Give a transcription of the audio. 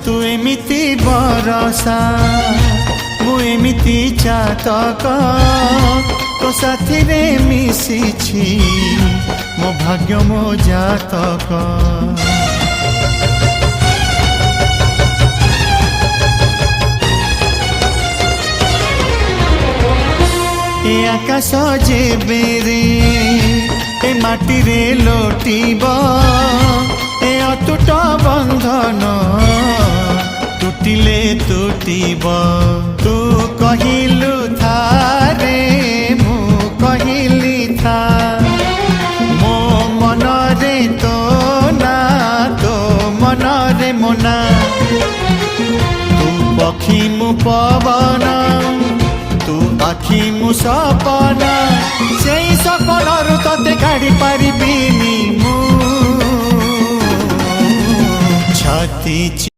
तू एमिति बरसा मु एमिति चातक तो साथी रे मिशिछि मो भाग्य मो जातक। ए आकाश जेबे रे ए माटी रे लोटिब ए अटूट बंधन टूटिले टूटिब। तू कहिलु था रे मु कहिली था मो मन रे तो ना तो मन रे मोना। तू पक्षी मु पवन तू आखि मु सपना से सपनरु तते काढ़ी पारिबिनी मु छाती